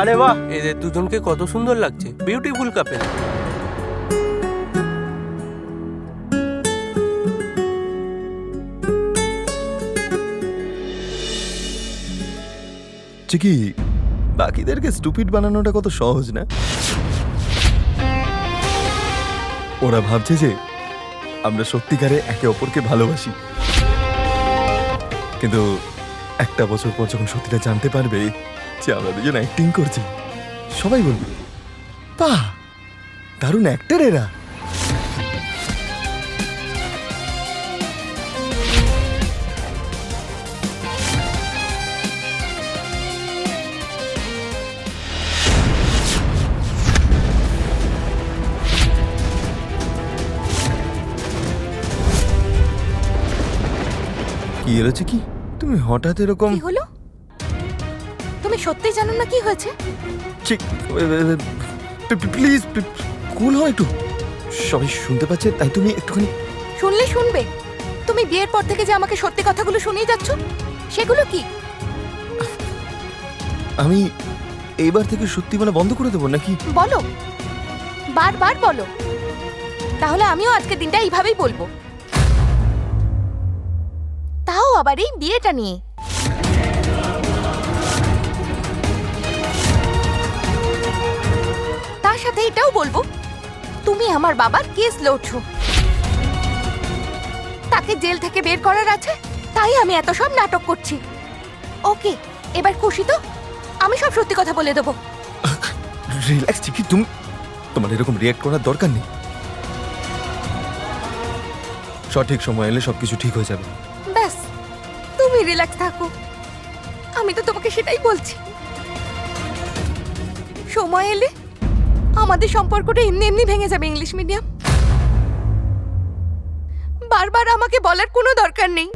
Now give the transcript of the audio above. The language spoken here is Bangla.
আরে বাহ, এদের দুজনকে কত সুন্দর লাগছে, বিউটিফুল কাপেল। চিকি, বাকিদেরকে স্টুপিড বানানোটা কত সহজ না? ওরা ভাবছে যে আমরা সত্যিকারে একে অপরকে ভালোবাসি, কিন্তু একটা বছর পর যখন সত্যিটা জানতে পারবে যে আমরা দুজন অ্যাক্টিং করছি, সবাই বলবে বাহ, দারুণ অ্যাক্টর এরা। কি এরছে কি, তুমি হঠাৎ এরকম? কি হলো? তুমি সত্যি জানো না কি হয়েছে? প্লিজ কুল হও একটু, সবাই শুনতে পাচ্ছে, তাই তুমি একটুখানি। শুনলে শুনবে, তুমি বিয়ের পর থেকে যে আমাকে সত্যি কথাগুলো শুনিয়ে যাচ্ছ, সেগুলো কি? আমি এইবার থেকে সত্যি বলা বন্ধ করে দেবো নাকি? বলো, বারবার বলো, তাহলে আমিও আজকের দিনটা এইভাবেই বলবো, তাও আবার এই বিয়েটা নিয়ে। তার সাথে এটাও বলবো, তুমি আমার বাবার কেস লড়ছো, তাকে জেল থেকে বের করার আছে, তাই আমি এত সব নাটক করছি। ওকে, এবার খুশি তো? আমি সব সত্যি কথা বলে দেবো। রিল্যাক্স চিকি, তুমি, তোমার এরকম রিয়েক্ট করার দরকার নেই। সঠিক সময় এলে সবকিছু ঠিক হয়ে যাবে। ব্যাস, তুমি রিল্যাক্স থাকো, আমি তো তোমাকে সেটাই বলছি। সময় এলে আমাদের সম্পর্কটা এমনি এমনি ভেঙে যাবে। ইংলিশ মিডিয়াম, বারবার আমাকে বলার কোনো দরকার নেই।